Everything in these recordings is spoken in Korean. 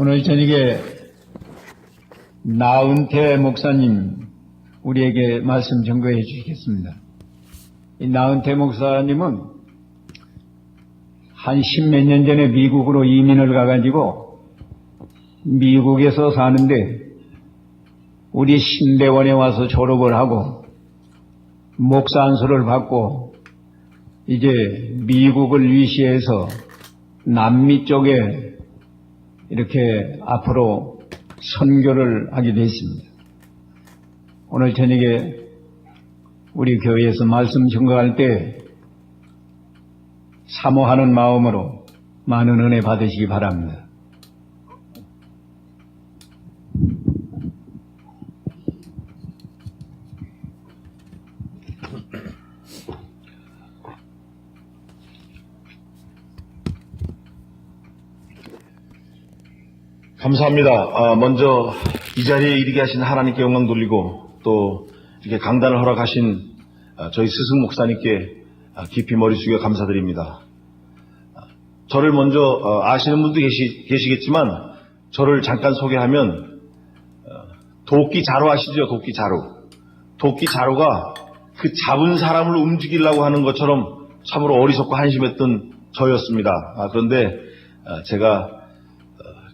오늘 저녁에 나은태 목사님 우리에게 말씀 전거해 주시겠습니다. 이 나은태 목사님은 한 10몇 년 전에 미국으로 이민을 가가지고 미국에서 사는데 우리 신대원에 와서 졸업을 하고 목사 안수를 받고 이제 미국을 위시해서 남미 쪽에 이렇게 앞으로 선교를 하게 됐습니다. 오늘 저녁에 우리 교회에서 말씀 증거할 때 사모하는 마음으로 많은 은혜 받으시기 바랍니다. 감사합니다. 먼저 이 자리에 이르게 하신 하나님께 영광 돌리고 또 이렇게 강단을 허락하신 저희 스승 목사님께 깊이 머리 숙여 감사드립니다. 저를 먼저 아시는 분도 계시겠지만 저를 잠깐 소개하면 도끼 자루 아시죠? 도끼 자루. 도끼 자루가 그 잡은 사람을 움직이려고 하는 것처럼 참으로 어리석고 한심했던 저였습니다. 그런데 제가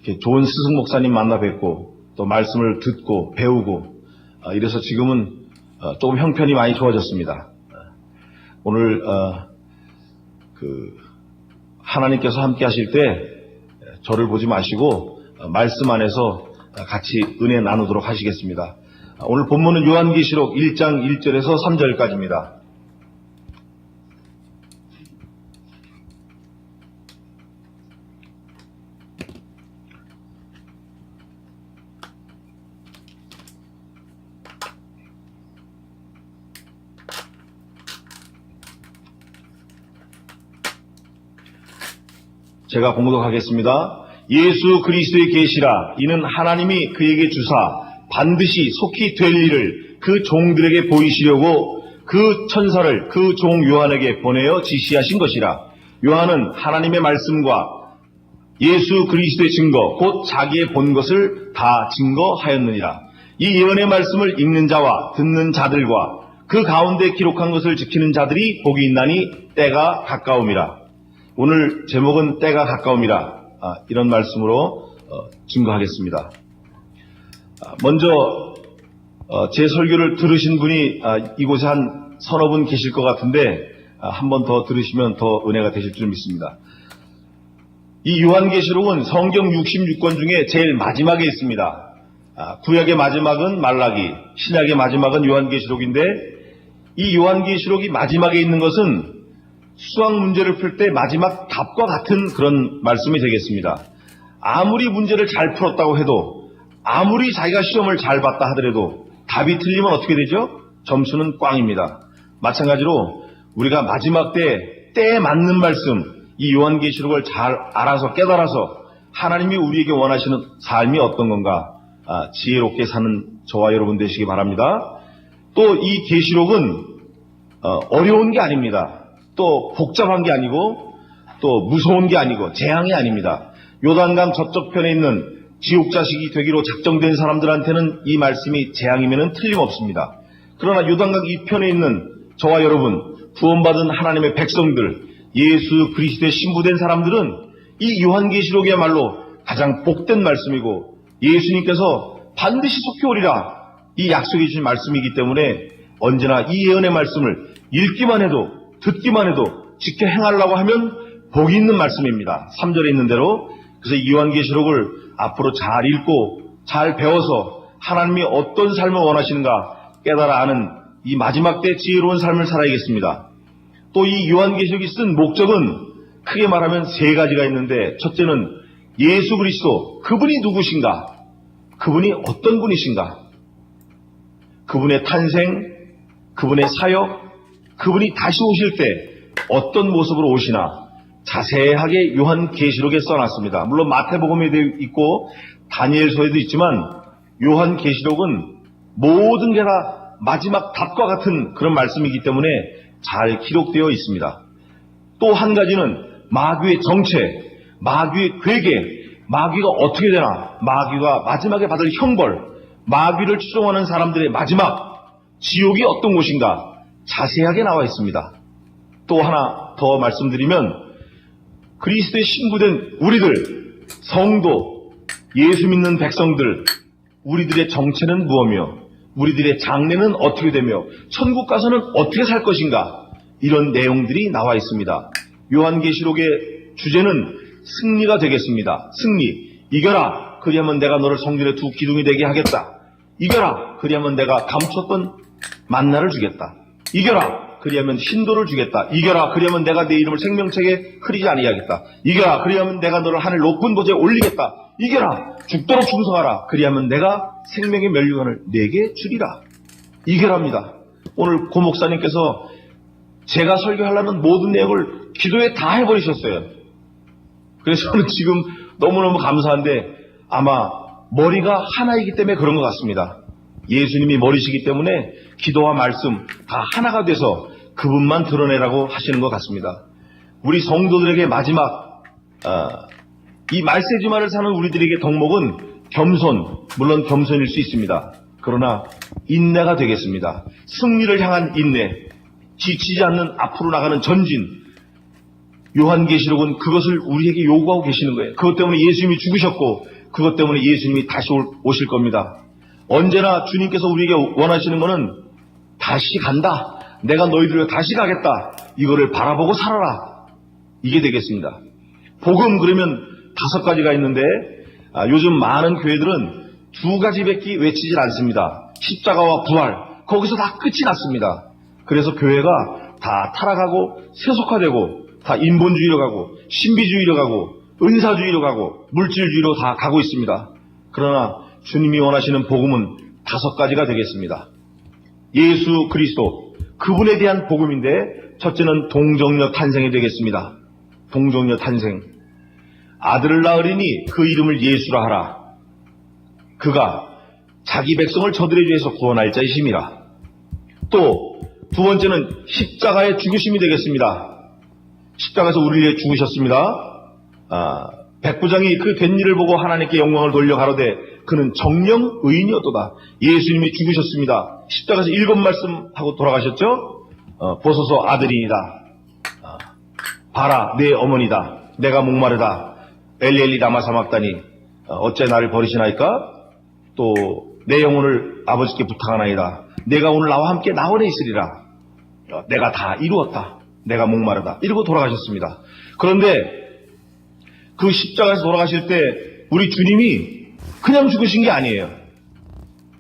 이렇게 좋은 스승 목사님 만나 뵙고 또 말씀을 듣고 배우고 이래서 지금은 조금 형편이 많이 좋아졌습니다. 오늘 하나님께서 함께 하실 때 저를 보지 마시고 말씀 안에서 같이 은혜 나누도록 하시겠습니다. 오늘 본문은 요한계시록 1장 1절에서 3절까지입니다. 제가 봉독하겠습니다. 예수 그리스도의 계시라. 이는 하나님이 그에게 주사 반드시 속히 될 일을 그 종들에게 보이시려고 그 천사를 그 종 요한에게 보내어 지시하신 것이라. 요한은 하나님의 말씀과 예수 그리스도의 증거 곧 자기의 본 것을 다 증거하였느니라. 이 예언의 말씀을 읽는 자와 듣는 자들과 그 가운데 기록한 것을 지키는 자들이 복이 있나니 때가 가까움이라. 오늘 제목은 때가 가까움이라 이런 말씀으로 증거하겠습니다. 먼저 제 설교를 들으신 분이 이곳에 한 서너 분 계실 것 같은데 한 번 더 들으시면 더 은혜가 되실 줄 믿습니다. 이 요한계시록은 성경 66권 중에 제일 마지막에 있습니다. 구약의 마지막은 말라기, 신약의 마지막은 요한계시록인데 이 요한계시록이 마지막에 있는 것은 수학 문제를 풀 때 마지막 답과 같은 그런 말씀이 되겠습니다. 아무리 문제를 잘 풀었다고 해도 아무리 자기가 시험을 잘 봤다 하더라도 답이 틀리면 어떻게 되죠? 점수는 꽝입니다. 마찬가지로 우리가 마지막 때에 맞는 말씀, 이 요한계시록을 잘 알아서 깨달아서 하나님이 우리에게 원하시는 삶이 어떤 건가 지혜롭게 사는 저와 여러분 되시기 바랍니다. 또 이 계시록은 어려운 게 아닙니다. 또 복잡한 게 아니고 또 무서운 게 아니고 재앙이 아닙니다. 요단강 저쪽 편에 있는 지옥 자식이 되기로 작정된 사람들한테는 이 말씀이 재앙이면은 틀림없습니다. 그러나 요단강 이 편에 있는 저와 여러분, 구원받은 하나님의 백성들, 예수 그리스도의 신부된 사람들은 이 요한계시록이야말로 가장 복된 말씀이고 예수님께서 반드시 속히 오리라 이 약속해 주신 말씀이기 때문에 언제나 이 예언의 말씀을 읽기만 해도 듣기만 해도 지켜 행하려고 하면 복이 있는 말씀입니다. 3절에 있는 대로. 그래서 이 요한계시록을 앞으로 잘 읽고 잘 배워서 하나님이 어떤 삶을 원하시는가 깨달아 아는 이 마지막 때 지혜로운 삶을 살아야겠습니다. 또 이 요한계시록이 쓴 목적은 크게 말하면 세 가지가 있는데 첫째는 예수 그리스도 그분이 누구신가? 그분이 어떤 분이신가? 그분의 탄생, 그분의 사역, 그분이 다시 오실 때 어떤 모습으로 오시나 자세하게 요한계시록에 써놨습니다. 물론 마태복음에도 있고 다니엘서에도 있지만 요한계시록은 모든 게 다 마지막 답과 같은 그런 말씀이기 때문에 잘 기록되어 있습니다. 또 한 가지는 마귀의 정체, 마귀의 괴계, 마귀가 어떻게 되나, 마귀가 마지막에 받을 형벌, 마귀를 추종하는 사람들의 마지막 지옥이 어떤 곳인가 자세하게 나와 있습니다. 또 하나 더 말씀드리면 그리스도의 신부된 우리들, 성도, 예수 믿는 백성들, 우리들의 정체는 무엇이며 우리들의 장래는 어떻게 되며 천국 가서는 어떻게 살 것인가, 이런 내용들이 나와 있습니다. 요한계시록의 주제는 승리가 되겠습니다. 승리. 이겨라. 그리하면 내가 너를 성전의 두 기둥이 되게 하겠다. 이겨라. 그리하면 내가 감췄던 만나를 주겠다. 이겨라. 그리하면 신도를 주겠다. 이겨라. 그리하면 내가 내 이름을 생명책에 흐리지 아니하겠다. 이겨라. 그리하면 내가 너를 하늘 높은 곳에 올리겠다. 이겨라. 죽도록 충성하라. 그리하면 내가 생명의 면류관을 내게 주리라. 이겨랍니다. 오늘 고 목사님께서 제가 설교하려는 모든 내용을 기도에 다 해버리셨어요. 그래서 저는 지금 너무너무 감사한데 아마 머리가 하나이기 때문에 그런 것 같습니다. 예수님이 머리시기 때문에 기도와 말씀 다 하나가 돼서 그분만 드러내라고 하시는 것 같습니다. 우리 성도들에게 마지막 이 말세지만을 사는 우리들에게 덕목은 겸손, 물론 겸손일 수 있습니다. 그러나 인내가 되겠습니다. 승리를 향한 인내, 지치지 않는 앞으로 나가는 전진. 요한계시록은 그것을 우리에게 요구하고 계시는 거예요. 그것 때문에 예수님이 죽으셨고 그것 때문에 예수님이 다시 오실 겁니다. 언제나 주님께서 우리에게 원하시는 것은 다시 간다. 내가 너희들을 다시 가겠다. 이거를 바라보고 살아라. 이게 되겠습니다. 복음 그러면 5가지가 있는데 요즘 많은 교회들은 2가지밖에 외치질 않습니다. 십자가와 부활. 거기서 다 끝이 났습니다. 그래서 교회가 다 타락하고 세속화되고 다 인본주의로 가고 신비주의로 가고 은사주의로 가고 물질주의로 다 가고 있습니다. 그러나 주님이 원하시는 복음은 5가지가 되겠습니다. 예수 그리스도, 그분에 대한 복음인데 첫째는 동정녀 탄생이 되겠습니다. 동정녀 탄생. 아들을 낳으리니 그 이름을 예수라 하라. 그가 자기 백성을 저들의 죄에서 구원할 자이심이라. 또 두 번째는 십자가의 죽으심이 되겠습니다. 십자가에서 우리를 위해 죽으셨습니다. 백부장이 그 된 일을 보고 하나님께 영광을 돌려 가로되 그는 정령 의인이었도다. 예수님이 죽으셨습니다. 십자가에서 7 말씀하고 돌아가셨죠. 보소서 아들이니이다. 봐라 내 어머니다. 내가 목마르다. 엘리엘리 라마 사막다니 어째 나를 버리시나이까. 또 내 영혼을 아버지께 부탁하나이다. 내가 오늘 나와 함께 나원에 있으리라. 내가 다 이루었다. 내가 목마르다. 이러고 돌아가셨습니다. 그런데 그 십자가에서 돌아가실 때 우리 주님이 그냥 죽으신 게 아니에요.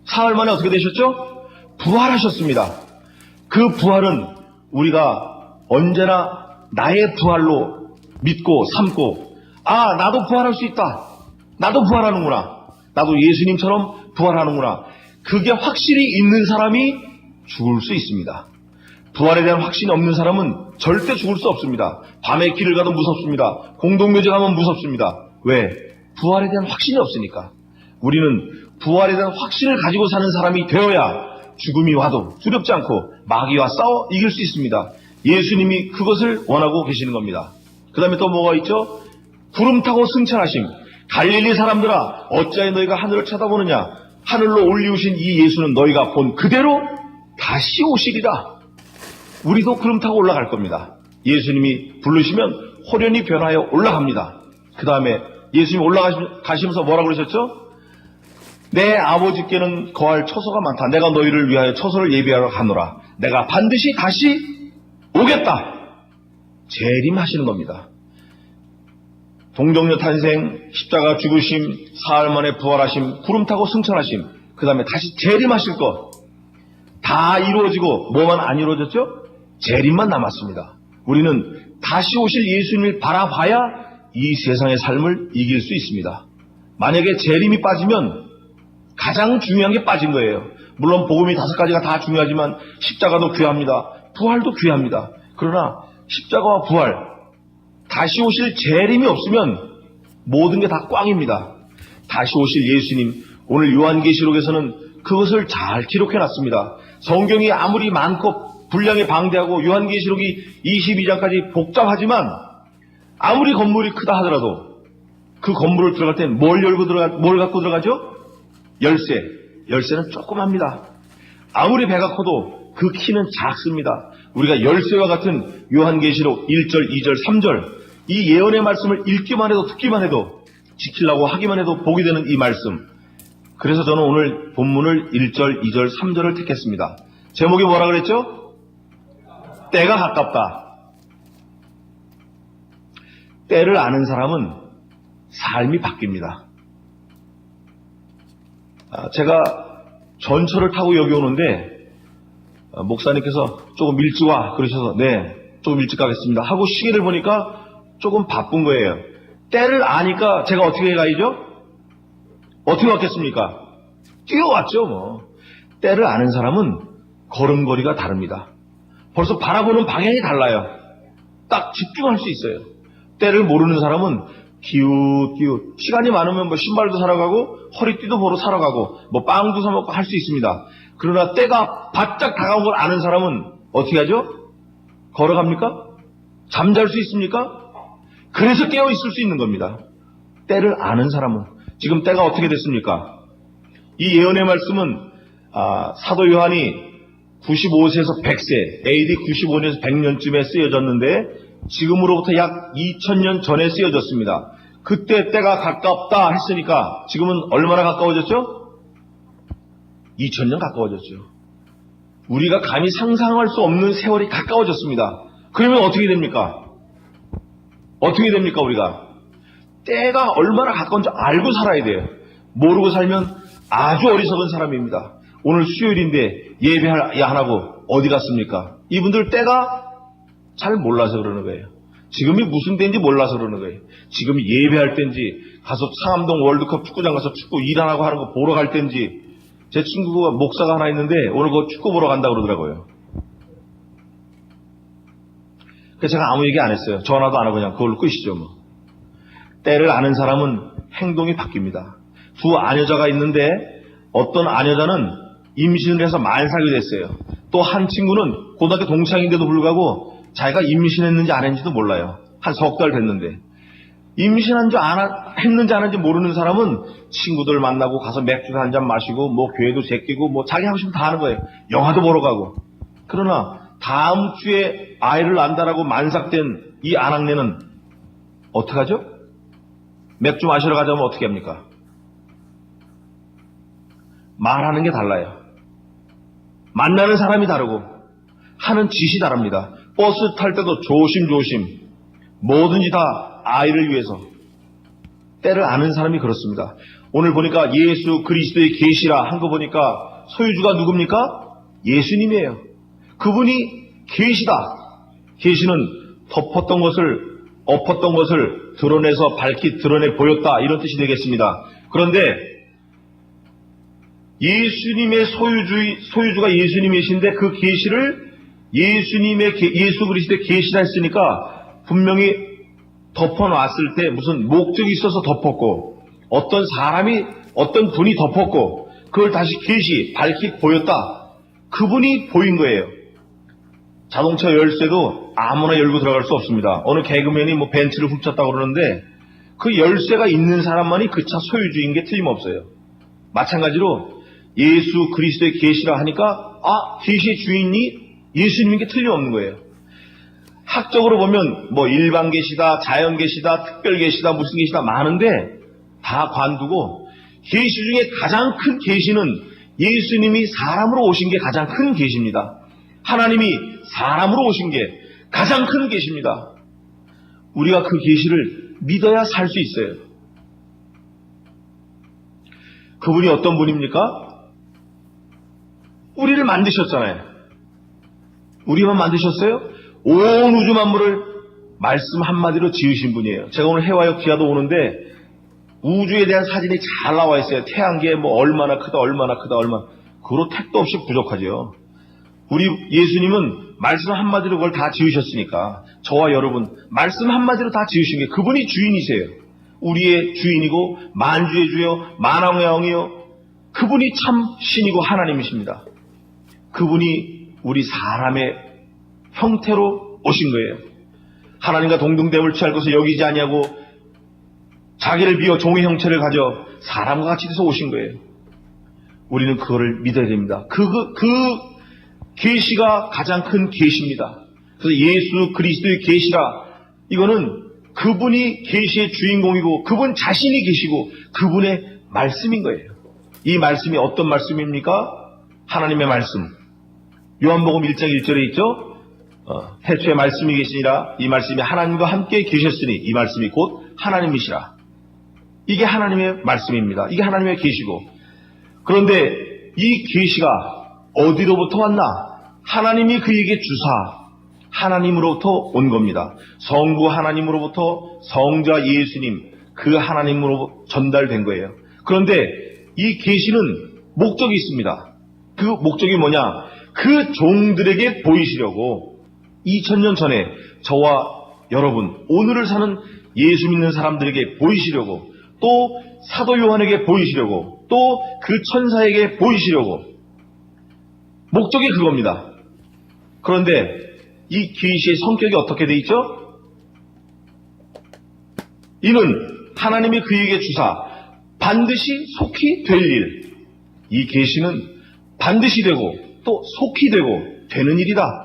사흘 만에 어떻게 되셨죠? 부활하셨습니다. 그 부활은 우리가 언제나 나의 부활로 믿고 삼고, 나도 부활할 수 있다. 나도 부활하는구나. 나도 예수님처럼 부활하는구나. 그게 확실히 있는 사람이 죽을 수 있습니다. 부활에 대한 확신이 없는 사람은 절대 죽을 수 없습니다. 밤에 길을 가도 무섭습니다. 공동묘지 가면 무섭습니다. 왜? 부활에 대한 확신이 없으니까. 우리는 부활에 대한 확신을 가지고 사는 사람이 되어야 죽음이 와도 두렵지 않고 마귀와 싸워 이길 수 있습니다. 예수님이 그것을 원하고 계시는 겁니다. 그 다음에 또 뭐가 있죠? 구름 타고 승천하심. 갈릴리 사람들아 어찌하여 너희가 하늘을 쳐다보느냐. 하늘로 올리우신 이 예수는 너희가 본 그대로 다시 오시리라. 우리도 구름 타고 올라갈 겁니다. 예수님이 부르시면 호련히 변하여 올라갑니다. 그 다음에 예수님이 올라가시면서 뭐라고 그러셨죠? 내 아버지께는 거할 처소가 많다. 내가 너희를 위하여 처소를 예비하러 가노라. 내가 반드시 다시 오겠다. 재림하시는 겁니다. 동정녀 탄생, 십자가 죽으심, 사흘 만에 부활하심, 구름 타고 승천하심, 그 다음에 다시 재림하실 것. 다 이루어지고 뭐만 안 이루어졌죠? 재림만 남았습니다. 우리는 다시 오실 예수님을 바라봐야 이 세상의 삶을 이길 수 있습니다. 만약에 재림이 빠지면 가장 중요한 게 빠진 거예요. 물론 복음이 5가지가 다 중요하지만 십자가도 귀합니다. 부활도 귀합니다. 그러나 십자가와 부활, 다시 오실 재림이 없으면 모든 게 다 꽝입니다. 다시 오실 예수님, 오늘 요한계시록에서는 그것을 잘 기록해놨습니다. 성경이 아무리 많고 분량이 방대하고 요한계시록이 22장까지 복잡하지만 아무리 건물이 크다 하더라도 그 건물을 들어갈 땐 뭘 갖고 들어가죠? 열쇠. 열쇠는 조그맣니다. 아무리 배가 커도 그 키는 작습니다. 우리가 열쇠와 같은 요한계시록 1절, 2절, 3절 이 예언의 말씀을 읽기만 해도 듣기만 해도 지키려고 하기만 해도 보게 되는 이 말씀. 그래서 저는 오늘 본문을 1절, 2절, 3절을 택했습니다. 제목이 뭐라 그랬죠? 때가 가깝다. 때를 아는 사람은 삶이 바뀝니다. 제가 전철을 타고 여기 오는데 목사님께서 조금 일찍 와 그러셔서 네 조금 일찍 가겠습니다 하고 시계를 보니까 조금 바쁜 거예요. 때를 아니까 제가 어떻게 가야죠? 어떻게 왔겠습니까? 뛰어왔죠 뭐. 때를 아는 사람은 걸음걸이가 다릅니다. 벌써 바라보는 방향이 달라요. 딱 집중할 수 있어요. 때를 모르는 사람은 기웃기웃 시간이 많으면 뭐 신발도 사러 가고 허리띠도 보러 사러 가고 뭐 빵도 사 먹고 할 수 있습니다. 그러나 때가 바짝 다가온 걸 아는 사람은 어떻게 하죠? 걸어갑니까? 잠잘 수 있습니까? 그래서 깨어 있을 수 있는 겁니다. 때를 아는 사람은. 지금 때가 어떻게 됐습니까? 이 예언의 말씀은 사도 요한이 95세에서 100세 AD 95년에서 100년쯤에 쓰여졌는데 지금으로부터 약 2000년 전에 쓰여졌습니다. 그때 때가 가깝다 했으니까 지금은 얼마나 가까워졌죠? 2000년 가까워졌죠. 우리가 감히 상상할 수 없는 세월이 가까워졌습니다. 그러면 어떻게 됩니까? 어떻게 됩니까 우리가? 때가 얼마나 가까운지 알고 살아야 돼요. 모르고 살면 아주 어리석은 사람입니다. 오늘 수요일인데 예배해야 하고 어디 갔습니까? 이분들 때가 잘 몰라서 그러는 거예요. 지금이 무슨 때인지 몰라서 그러는 거예요. 지금이 예배할 때인지 가서 상암동 월드컵 축구장 가서 축구 일 안 하고 하는 거 보러 갈 때인지. 제 친구가 목사가 하나 있는데 오늘 그 축구 보러 간다고 그러더라고요. 그래서 제가 아무 얘기 안 했어요. 전화도 안 하고 그냥 그걸로 끝이죠 뭐. 때를 아는 사람은 행동이 바뀝니다. 두 아녀자가 있는데 어떤 아녀자는 임신을 해서 만삭이 됐어요. 또 한 친구는 고등학교 동창인데도 불구하고 자기가 임신했는지 안 했는지도 몰라요. 한 석 달 됐는데. 임신한지 했는지 안 했는지 모르는 사람은 친구들 만나고 가서 맥주 한 잔 마시고 뭐 교회도 제끼고 뭐 자기 하고 싶은 다 하는 거예요. 영화도 보러 가고. 그러나 다음 주에 아이를 낳는다라고 만삭된 이 아낙네는 어떡하죠? 맥주 마시러 가자면 어떻게 합니까? 말하는 게 달라요. 만나는 사람이 다르고 하는 짓이 다릅니다. 버스 탈 때도 조심조심 뭐든지 다 아이를 위해서. 때를 아는 사람이 그렇습니다. 오늘 보니까 예수 그리스도의 계시라 한 거 보니까 소유주가 누굽니까? 예수님이에요. 그분이 계시다. 계시는 덮었던 것을 엎었던 것을 드러내서 밝히 드러내 보였다 이런 뜻이 되겠습니다. 그런데 예수님의 소유주가 예수님이신데 그 계시를 예수 그리스도의 계시라 했으니까 분명히 덮어놨을 때 무슨 목적이 있어서 덮었고 어떤 사람이 어떤 분이 덮었고 그걸 다시 계시 밝히 보였다. 그분이 보인 거예요. 자동차 열쇠도 아무나 열고 들어갈 수 없습니다. 어느 개그맨이 뭐 벤츠를 훔쳤다고 그러는데 그 열쇠가 있는 사람만이 그 차 소유주인 게 틀림없어요. 마찬가지로 예수 그리스도의 계시라 하니까 계시의 주인이 예수님인 게 틀림없는 거예요. 학적으로 보면 뭐 일반 계시다, 자연 계시다, 특별 계시다, 무슨 계시다 많은데 다 관두고 계시 중에 가장 큰 계시는 예수님이 사람으로 오신 게 가장 큰 계시입니다. 하나님이 사람으로 오신 게 가장 큰 계시입니다. 우리가 그 계시를 믿어야 살 수 있어요. 그분이 어떤 분입니까? 우리를 만드셨잖아요. 우리만 만드셨어요? 온 우주 만물을 말씀 한마디로 지으신 분이에요. 제가 오늘 해와역 기아도 오는데 우주에 대한 사진이 잘 나와 있어요. 태양계 뭐 얼마나 크다 얼마나 크다 얼마나. 그로 택도 없이 부족하죠. 우리 예수님은 말씀 한마디로 그걸 다 지으셨으니까 저와 여러분 말씀 한마디로 다 지으신 게 그분이 주인이세요. 우리의 주인이고 만주의 주요 만왕의 왕이요 그분이 참 신이고 하나님이십니다. 그분이 우리 사람의 형태로 오신 거예요. 하나님과 동등됨을 취할 것을 여기지 아니하고 자기를 비워 종의 형체를 가져 사람과 같이 돼서 오신 거예요. 우리는 그거를 믿어야 됩니다. 그 계시가 가장 큰 계시입니다. 그래서 예수 그리스도의 계시라, 이거는 그분이 계시의 주인공이고 그분 자신이 계시고 그분의 말씀인 거예요. 이 말씀이 어떤 말씀입니까? 하나님의 말씀. 요한복음 1장 1절에 있죠. 태초에 말씀이 계시니라. 이 말씀이 하나님과 함께 계셨으니 이 말씀이 곧 하나님이시라. 이게 하나님의 말씀입니다. 이게 하나님의 계시고, 그런데 이 계시가 어디로부터 왔나? 하나님이 그에게 주사 하나님으로부터 온 겁니다. 성부 하나님으로부터 성자 예수님, 그 하나님으로 전달된 거예요. 그런데 이 계시는 목적이 있습니다. 그 목적이 뭐냐? 그 종들에게 보이시려고 2000년 전에 저와 여러분, 오늘을 사는 예수 믿는 사람들에게 보이시려고, 또 사도 요한에게 보이시려고, 또 그 천사에게 보이시려고, 목적이 그겁니다. 그런데 이 계시의 성격이 어떻게 돼 있죠? 이는 하나님이 그에게 주사 반드시 속히 될 일, 이 계시는 반드시 되고 또 속히 되고 되는 일이다.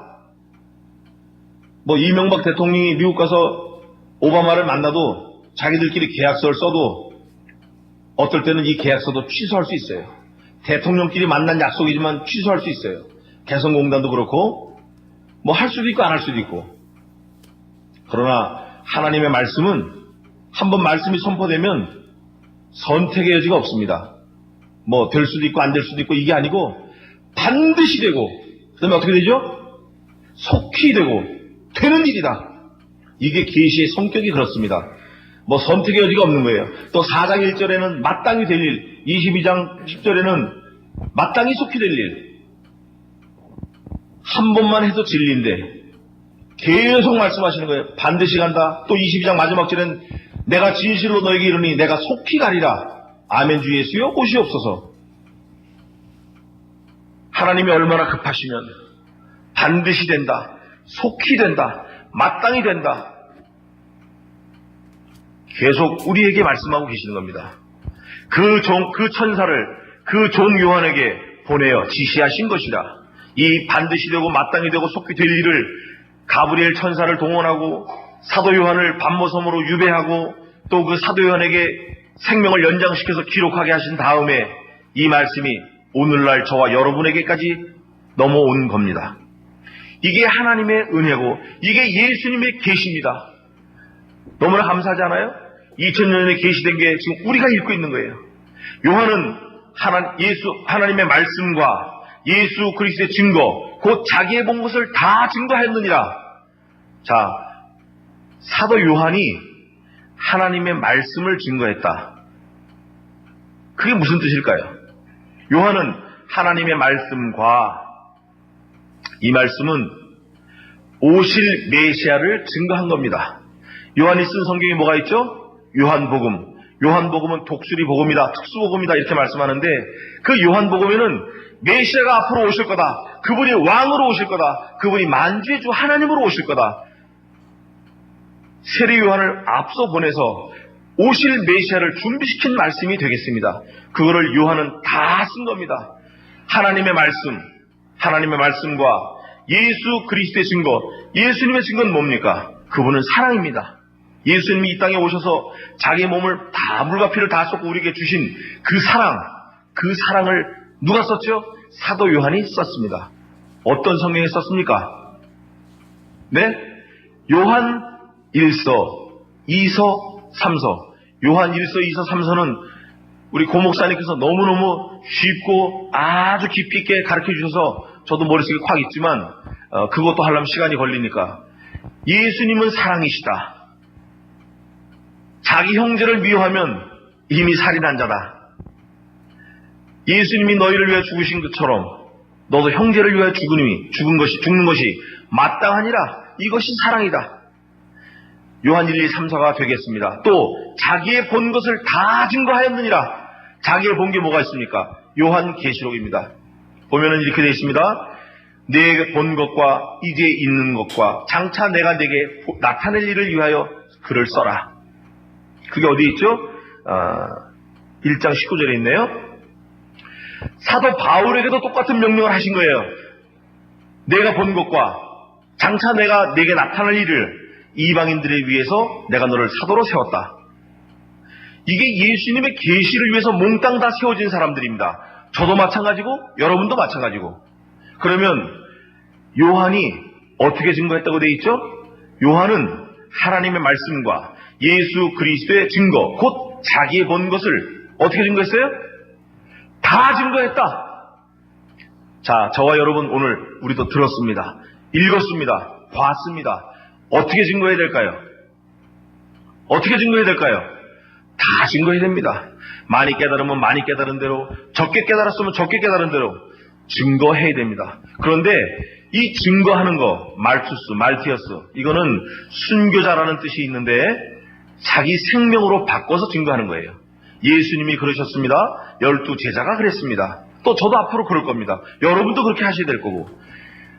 이명박 대통령이 미국 가서 오바마를 만나도 자기들끼리 계약서를 써도 어떨 때는 이 계약서도 취소할 수 있어요. 대통령끼리 만난 약속이지만 취소할 수 있어요. 개성공단도 그렇고 할 수도 있고 안 할 수도 있고. 그러나 하나님의 말씀은 한번 말씀이 선포되면 선택의 여지가 없습니다. 될 수도 있고 안 될 수도 있고, 이게 아니고 반드시 되고, 그 다음에 어떻게 되죠? 속히 되고 되는 일이다. 이게 계시의 성격이 그렇습니다. 선택의 여지가 없는 거예요. 또 4장 1절에는 마땅히 될 일, 22장 10절에는 마땅히 속히 될 일. 한 번만 해도 진리인데 계속 말씀하시는 거예요. 반드시 간다. 또 22장 마지막 절에는 내가 진실로 너에게 이르니 내가 속히 가리라. 아멘 주 예수여 오시옵소서. 하나님이 얼마나 급하시면 반드시 된다, 속히 된다, 마땅히 된다, 계속 우리에게 말씀하고 계시는 겁니다. 그 천사를 그 종 요한에게 보내어 지시하신 것이라. 이 반드시 되고 마땅히 되고 속히 될 일을 가브리엘 천사를 동원하고 사도 요한을 반모섬으로 유배하고 또 그 사도 요한에게 생명을 연장시켜서 기록하게 하신 다음에 이 말씀이 오늘날 저와 여러분에게까지 넘어온 겁니다. 이게 하나님의 은혜고 이게 예수님의 계시입니다. 너무나 감사하지 않아요? 2000년에 계시된 게 지금 우리가 읽고 있는 거예요. 요한은 하나님의 말씀과 예수 그리스도의 증거, 곧 자기의 본 것을 다 증거하였느니라. 자, 사도 요한이 하나님의 말씀을 증거했다. 그게 무슨 뜻일까요? 요한은 하나님의 말씀과 이 말씀은 오실 메시아를 증거한 겁니다. 요한이 쓴 성경이 뭐가 있죠? 요한복음. 요한복음은 독수리 복음이다, 특수복음이다 이렇게 말씀하는데, 그 요한복음에는 메시아가 앞으로 오실 거다, 그분이 왕으로 오실 거다, 그분이 만주의 주 하나님으로 오실 거다, 세례 요한을 앞서 보내서 오실 메시아를 준비시킨 말씀이 되겠습니다. 그거를 요한은 다 쓴 겁니다. 하나님의 말씀과 예수 그리스도의 증거. 예수님의 증거는 뭡니까? 그분은 사랑입니다. 예수님이 이 땅에 오셔서 자기 몸을 다 물과 피를 다 쏟고 우리에게 주신 그 사랑을 누가 썼죠? 사도 요한이 썼습니다. 어떤 성경에 썼습니까? 네? 요한 1서, 2서, 3서. 요한 1서, 2서, 3서는 우리 고목사님께서 너무너무 쉽고 아주 깊이 있게 가르쳐 주셔서 저도 머릿속에 콱 있지만 그것도 하려면 시간이 걸리니까. 예수님은 사랑이시다. 자기 형제를 미워하면 이미 살인한 자다. 예수님이 너희를 위해 죽으신 것처럼 너도 형제를 위해 죽는 것이 마땅하니라. 이것이 사랑이다. 요한 1, 2, 3, 4가 되겠습니다. 또 자기의 본 것을 다 증거하였느니라. 자기의 본 게 뭐가 있습니까? 요한 계시록입니다. 보면은 이렇게 되어 있습니다. 내게 본 것과 이제 있는 것과 장차 내가 내게 나타낼 일을 위하여 글을 써라. 그게 어디 있죠? 1장 19절에 있네요. 사도 바울에게도 똑같은 명령을 하신 거예요. 내가 본 것과 장차 내가 내게 나타날 일을 이방인들에 위해서 내가 너를 사도로 세웠다. 이게 예수님의 계시를 위해서 몽땅 다 세워진 사람들입니다. 저도 마찬가지고 여러분도 마찬가지고. 그러면 요한이 어떻게 증거했다고 되어 있죠? 요한은 하나님의 말씀과 예수 그리스도의 증거, 곧 자기의 본 것을 어떻게 증거했어요? 다 증거했다. 자, 저와 여러분 오늘 우리도 들었습니다. 읽었습니다. 봤습니다. 어떻게 증거해야 될까요? 어떻게 증거해야 될까요? 다 증거해야 됩니다. 많이 깨달으면 많이 깨달은 대로, 적게 깨달았으면 적게 깨달은 대로 증거해야 됩니다. 그런데 이 증거하는 거, 말투스, 말티어스, 이거는 순교자라는 뜻이 있는데 자기 생명으로 바꿔서 증거하는 거예요. 예수님이 그러셨습니다. 12제자가 그랬습니다. 또 저도 앞으로 그럴 겁니다. 여러분도 그렇게 하셔야 될 거고.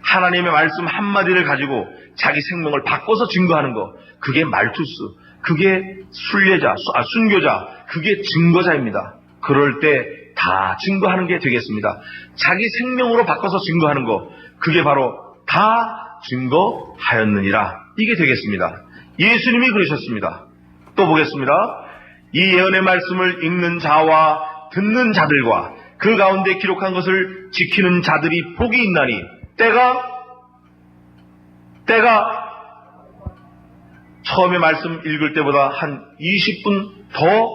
하나님의 말씀 한마디를 가지고 자기 생명을 바꿔서 증거하는 거, 그게 말투스, 그게 순교자, 그게 증거자입니다. 그럴 때 다 증거하는 게 되겠습니다. 자기 생명으로 바꿔서 증거하는 거, 그게 바로 다 증거하였느니라. 이게 되겠습니다. 예수님이 그러셨습니다. 또 보겠습니다. 이 예언의 말씀을 읽는 자와 듣는 자들과 그 가운데 기록한 것을 지키는 자들이 복이 있나니 때가 처음에 말씀 읽을 때보다 한 20분 더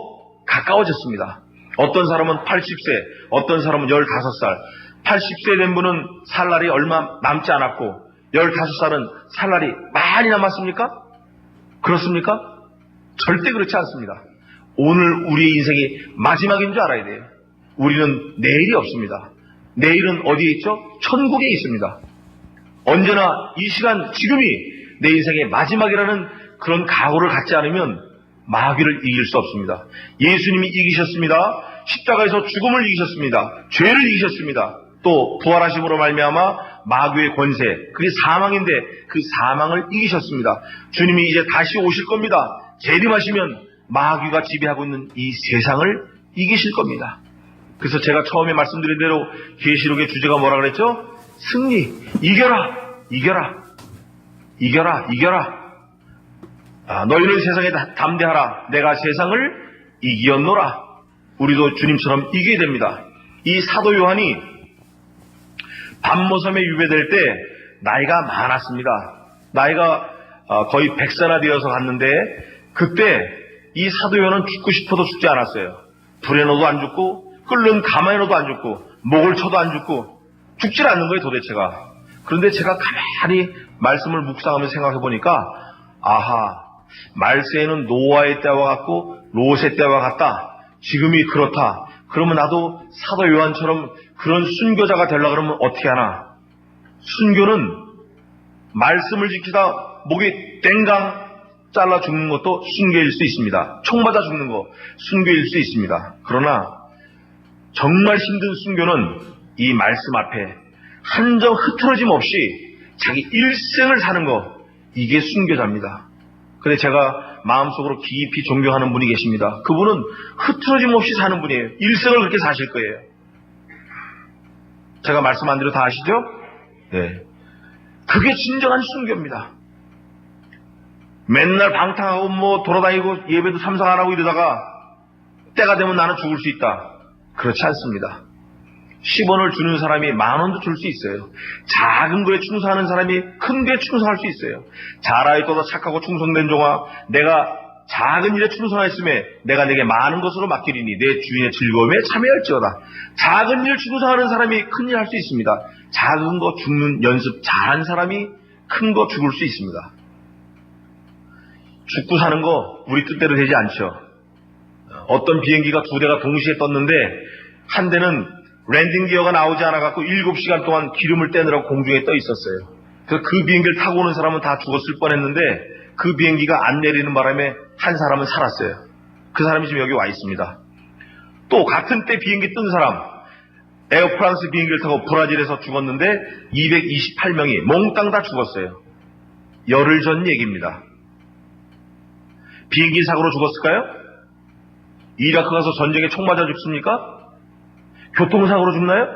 가까워졌습니다. 어떤 사람은 80세, 어떤 사람은 15살. 80세 된 분은 살 날이 얼마 남지 않았고 15살은 살 날이 많이 남았습니까? 그렇습니까? 절대 그렇지 않습니다. 오늘 우리의 인생이 마지막인 줄 알아야 돼요. 우리는 내일이 없습니다. 내일은 어디에 있죠? 천국에 있습니다. 언제나 이 시간, 지금이 내 인생의 마지막이라는 그런 각오를 갖지 않으면 마귀를 이길 수 없습니다. 예수님이 이기셨습니다. 십자가에서 죽음을 이기셨습니다. 죄를 이기셨습니다. 또 부활하심으로 말미암아 마귀의 권세, 그게 사망인데 그 사망을 이기셨습니다. 주님이 이제 다시 오실 겁니다. 재림하시면 마귀가 지배하고 있는 이 세상을 이기실 겁니다. 그래서 제가 처음에 말씀드린 대로 계시록의 주제가 뭐라 그랬죠? 승리, 이겨라, 이겨라, 이겨라, 이겨라. 너희는 세상에 담대하라. 내가 세상을 이기었노라. 우리도 주님처럼 이겨야 됩니다. 이 사도 요한이 밤모섬에 유배될 때 나이가 많았습니다. 나이가 거의 100세나 되어서 갔는데 그때 이 사도 요한은 죽고 싶어도 죽지 않았어요. 불에 넣어도 안 죽고 끓는 가마에 넣어도 안 죽고 목을 쳐도 안 죽고 죽질 않는 거예요, 도대체가. 그런데 제가 가만히 말씀을 묵상하면서 생각해 보니까 아하, 말세에는 노아의 때와 같고 롯의 때와 같다. 지금이 그렇다. 그러면 나도 사도 요한처럼 그런 순교자가 되려고 그러면 어떻게 하나? 순교는 말씀을 지키다 목이 땡강 잘라 죽는 것도 순교일 수 있습니다. 총 맞아 죽는 거 순교일 수 있습니다. 그러나 정말 힘든 순교는 이 말씀 앞에 한 점 흐트러짐 없이 자기 일생을 사는 거, 이게 순교자입니다. 근데 제가 마음속으로 깊이 존경하는 분이 계십니다. 그분은 흐트러짐 없이 사는 분이에요. 일생을 그렇게 사실 거예요. 제가 말씀한 대로 다 아시죠? 네. 그게 진정한 순교입니다. 맨날 방탕하고 뭐 돌아다니고 예배도 참석 안 하고 이러다가 때가 되면 나는 죽을 수 있다. 그렇지 않습니다. 10원을 주는 사람이 10,000원도 줄 수 있어요. 작은 거에 충성하는 사람이 큰 거에 충성할 수 있어요. 잘하였도다 착하고 충성된 종아, 내가 작은 일에 충성하였음에 내가 내게 많은 것으로 맡기리니 내 주인의 즐거움에 참여할지어다. 작은 일 충성하는 사람이 큰 일 할 수 있습니다. 작은 거 죽는 연습 잘한 사람이 큰 거 죽을 수 있습니다. 죽고 사는 거 우리 뜻대로 되지 않죠. 어떤 비행기가 2대가 동시에 떴는데 한 대는 랜딩 기어가 나오지 않아갖고 7시간 동안 기름을 떼느라고 공중에 떠 있었어요. 그래서 그 비행기를 타고 오는 사람은 다 죽었을 뻔했는데 그 비행기가 안 내리는 바람에 한 사람은 살았어요. 그 사람이 지금 여기 와 있습니다. 또 같은 때 비행기 뜬 사람, 에어프랑스 비행기를 타고 브라질에서 죽었는데 228명이 몽땅 다 죽었어요. 열흘 전 얘기입니다. 비행기 사고로 죽었을까요? 이라크 가서 전쟁에 총 맞아 죽습니까? 교통사고로 죽나요?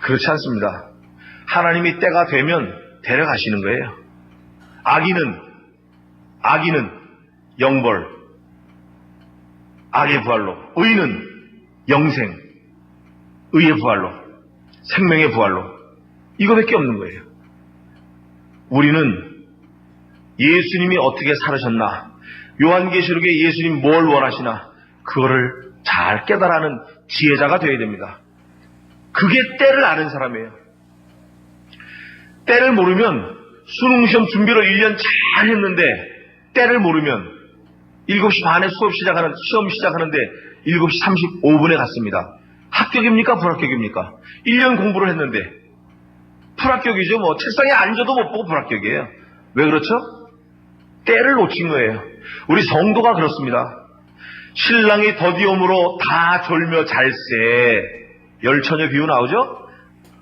그렇지 않습니다. 하나님이 때가 되면 데려가시는 거예요. 악인은 영벌, 악의 부활로, 의는 영생, 의의 부활로, 생명의 부활로, 이거밖에 없는 거예요. 우리는 예수님이 어떻게 살으셨나, 요한계시록에 예수님 뭘 원하시나, 그거를 잘 깨달아는 지혜자가 되어야 됩니다. 그게 때를 아는 사람이에요. 때를 모르면 수능시험 준비를 1년 잘 했는데 때를 모르면 7시 반에 시험 시작하는데 7시 35분에 갔습니다. 합격입니까? 불합격입니까? 1년 공부를 했는데 불합격이죠. 뭐 책상에 앉아도 못 보고 불합격이에요. 왜 그렇죠? 때를 놓친 거예요. 우리 성도가 그렇습니다. 신랑이 더디옴으로 다 졸며 잘세. 10처녀 비유 나오죠?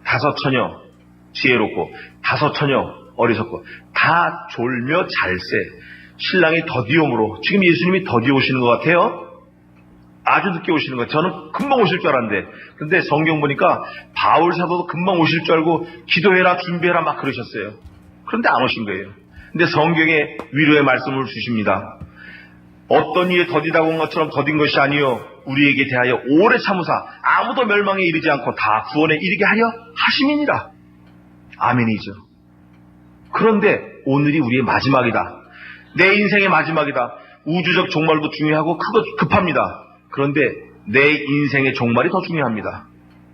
5처녀 지혜롭고 5처녀 어리석고 다 졸며 잘세. 신랑이 더디옴으로, 지금 예수님이 더디 오시는 것 같아요. 아주 늦게 오시는 것 같아요. 저는 금방 오실 줄 알았는데, 근데 성경 보니까 바울 사도도 금방 오실 줄 알고 기도해라 준비해라 막 그러셨어요. 그런데 안 오신 거예요. 근데 성경에 위로의 말씀을 주십니다. 어떤 이에 더디다고 한 것처럼 더딘 것이 아니요 우리에게 대하여 오래 참으사 아무도 멸망에 이르지 않고 다 구원에 이르게 하려 하심이니라. 아멘이죠. 그런데 오늘이 우리의 마지막이다. 내 인생의 마지막이다. 우주적 종말도 중요하고 급합니다. 그런데 내 인생의 종말이 더 중요합니다.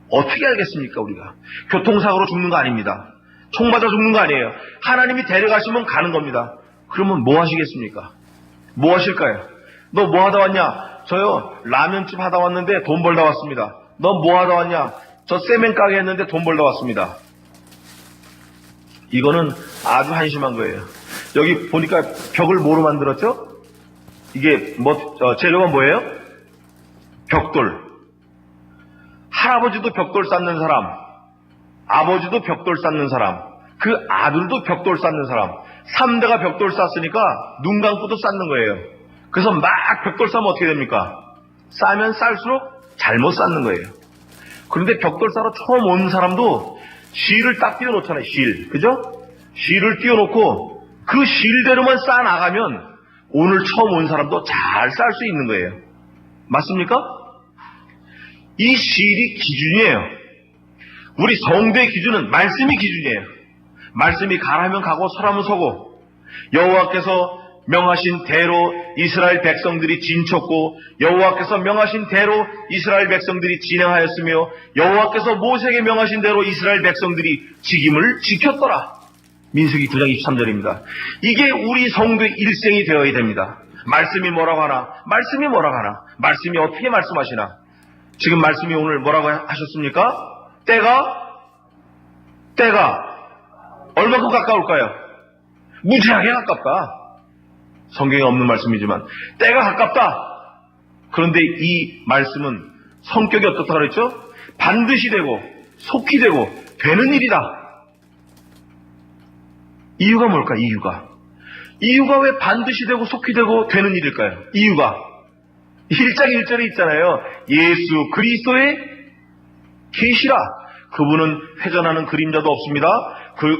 어떻게 알겠습니까 우리가? 교통사고로 죽는 거 아닙니다. 총 맞아 죽는 거 아니에요. 하나님이 데려가시면 가는 겁니다. 그러면 뭐 하시겠습니까? 뭐 하실까요? 너 뭐 하다 왔냐? 저요 라면집 하다 왔는데 돈 벌다 왔습니다. 너 뭐 하다 왔냐? 저 세멘 가게 했는데 돈 벌다 왔습니다. 이거는 아주 한심한 거예요. 여기 보니까 벽을 뭐로 만들었죠? 이게 재료가 뭐예요? 벽돌. 할아버지도 벽돌 쌓는 사람, 아버지도 벽돌 쌓는 사람, 그 아들도 벽돌 쌓는 사람, 3대가 벽돌 쌓았으니까 눈 감고도 쌓는 거예요. 그래서 막 벽돌 쌓으면 어떻게 됩니까? 쌓으면 쌓을수록 잘못 쌓는 거예요. 그런데 벽돌 쌓으러 처음 온 사람도 실을 딱 띄워놓잖아요. 실. 그죠? 실을 띄워놓고 그 실대로만 쌓아나가면 오늘 처음 온 사람도 잘 쌓을 수 있는 거예요. 맞습니까? 이 실이 기준이에요. 우리 성도의 기준은 말씀이 기준이에요. 말씀이 가라면 가고 서라면 서고, 여호와께서 명하신 대로 이스라엘 백성들이 진쳤고 여호와께서 명하신 대로 이스라엘 백성들이 진행하였으며 여호와께서 모세에게 명하신 대로 이스라엘 백성들이 직임을 지켰더라. 민수기 9장 23절입니다. 이게 우리 성도의 일생이 되어야 됩니다. 말씀이 뭐라고 하나? 말씀이 뭐라고 하나? 말씀이 어떻게 말씀하시나? 지금 말씀이 오늘 뭐라고 하셨습니까? 때가 얼마큼 가까울까요? 무지하게 가깝다. 성경에 없는 말씀이지만 때가 가깝다. 그런데 이 말씀은 성격이 어떻다 그랬죠? 반드시 되고 속히 되고 되는 일이다. 이유가 뭘까? 이유가 왜 반드시 되고 속히 되고 되는 일일까요? 이유가 1장 1절에 있잖아요. 예수 그리스도의 계시라. 그분은 회전하는 그림자도 없습니다.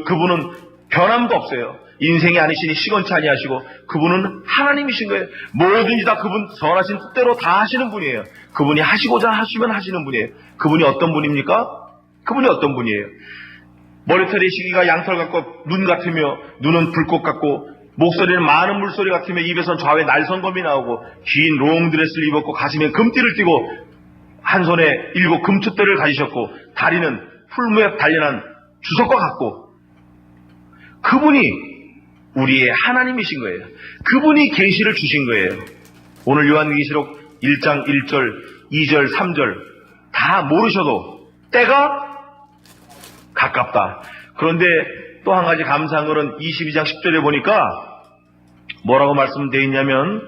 그분은 변함도 없어요. 인생이 아니시니 시건치 아니하시고 그분은 하나님이신 거예요. 뭐든지 다 그분 선하신 뜻대로 다 하시는 분이에요. 그분이 하시고자 하시면 하시는 분이에요. 그분이 어떤 분입니까? 그분이 어떤 분이에요? 머리털의 시기가 양털 같고 눈 같으며 눈은 불꽃 같고 목소리는 많은 물소리 같으며 입에선 좌우에 날성검이 나오고 긴 롱드레스를 입었고 가슴에 금띠를 띠고 한 손에 7 금촛대를 가지셨고 다리는 풀무에 단련한 주석과 같고 그분이 우리의 하나님이신 거예요. 그분이 계시를 주신 거예요. 오늘 요한계시록 1장 1절, 2절, 3절 다 모르셔도 때가 가깝다. 그런데 또 한 가지 감사한 것은 22장 10절에 보니까 뭐라고 말씀되어 있냐면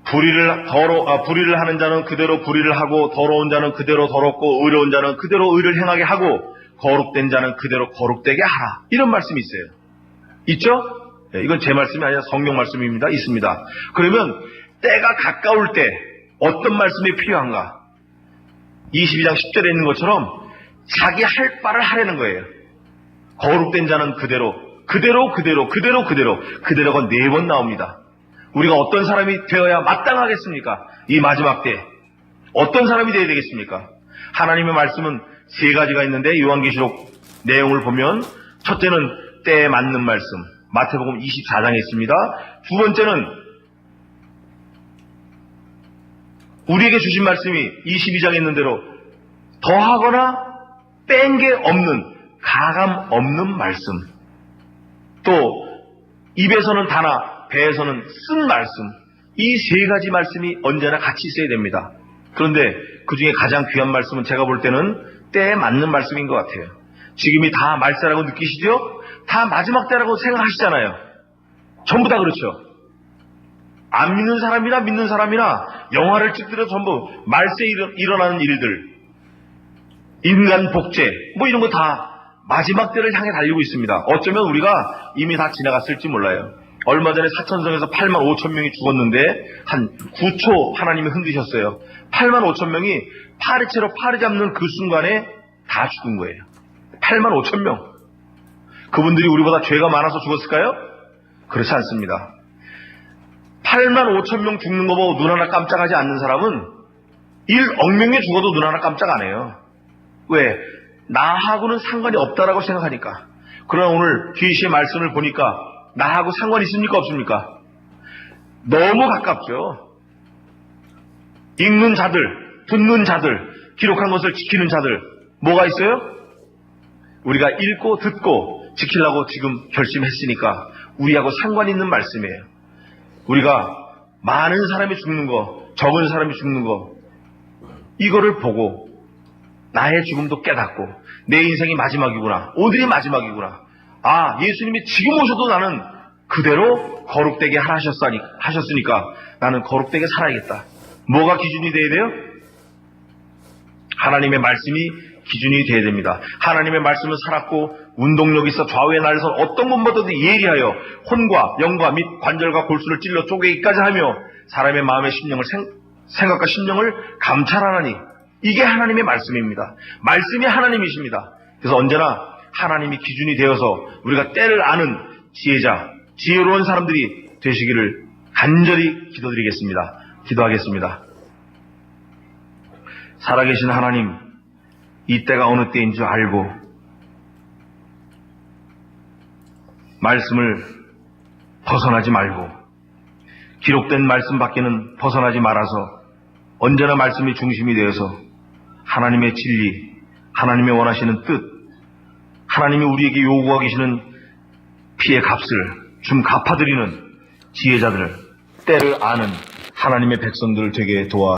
불의를 하는 자는 그대로 불의를 하고 더러운 자는 그대로 더럽고 의로운 자는 그대로 의를 행하게 하고 거룩된 자는 그대로 거룩되게 하라. 이런 말씀이 있어요. 있죠? 네, 이건 제 말씀이 아니라 성경 말씀입니다. 있습니다. 그러면 때가 가까울 때 어떤 말씀이 필요한가? 22장 10절에 있는 것처럼 자기 할 바를 하려는 거예요. 거룩된 자는 그대로가 4번 나옵니다. 우리가 어떤 사람이 되어야 마땅하겠습니까? 이 마지막 때 어떤 사람이 되어야 되겠습니까? 하나님의 말씀은 3가지가 있는데 요한계시록 내용을 보면 첫째는 때에 맞는 말씀, 마태복음 24장에 있습니다. 두 번째는 우리에게 주신 말씀이 22장에 있는 대로 더하거나 뺀 게 없는, 가감 없는 말씀. 또 입에서는 다나 배에서는 쓴 말씀. 이 3가지 말씀이 언제나 같이 있어야 됩니다. 그런데 그 중에 가장 귀한 말씀은 제가 볼 때는 때에 맞는 말씀인 것 같아요. 지금이 다 말세라고 느끼시죠? 다 마지막 때라고 생각하시잖아요. 전부 다 그렇죠. 안 믿는 사람이나 믿는 사람이나 영화를 찍더라도 전부 말세에 일어나는 일들, 인간 복제, 뭐 이런 거 다 마지막 때를 향해 달리고 있습니다. 어쩌면 우리가 이미 다 지나갔을지 몰라요. 얼마 전에 사천성에서 8만 5천 명이 죽었는데 한 9초 하나님이 흔드셨어요. 8만 5천 명이 파리채로 파리 잡는 그 순간에 다 죽은 거예요. 8만 5천 명. 그분들이 우리보다 죄가 많아서 죽었을까요? 그렇지 않습니다. 8만 5천 명 죽는 거 보고 눈 하나 깜짝하지 않는 사람은 1억 명이 죽어도 눈 하나 깜짝 안 해요. 왜? 나하고는 상관이 없다라고 생각하니까. 그러나 오늘 계시의 말씀을 보니까 나하고 상관이 있습니까? 없습니까? 너무 가깝죠. 읽는 자들, 듣는 자들, 기록한 것을 지키는 자들, 뭐가 있어요? 우리가 읽고 듣고 지키려고 지금 결심했으니까 우리하고 상관이 있는 말씀이에요. 우리가 많은 사람이 죽는 거, 적은 사람이 죽는 거, 이거를 보고 나의 죽음도 깨닫고 내 인생이 마지막이구나, 오늘이 마지막이구나. 아, 예수님이 지금 오셔도 나는 그대로 거룩되게 하셨으니까 나는 거룩되게 살아야겠다. 뭐가 기준이 돼야 돼요? 하나님의 말씀이 기준이 돼야 됩니다. 하나님의 말씀을 살았고 운동력이 있어 좌우의 날에서 어떤 것보다도 예리하여 혼과 영과 및 관절과 골수를 찔러 쪼개기까지 하며 사람의 마음의 생각과 심령을 감찰하나니, 이게 하나님의 말씀입니다. 말씀이 하나님이십니다. 그래서 언제나 하나님이 기준이 되어서 우리가 때를 아는 지혜자, 지혜로운 사람들이 되시기를 간절히 기도드리겠습니다. 기도하겠습니다. 살아계신 하나님, 이 때가 어느 때인 줄 알고 말씀을 벗어나지 말고 기록된 말씀 밖에는 벗어나지 말아서 언제나 말씀이 중심이 되어서 하나님의 진리, 하나님의 원하시는 뜻, 하나님이 우리에게 요구하고 계시는 피의 값을 좀 갚아드리는 지혜자들, 때를 아는 하나님의 백성들 되게 도와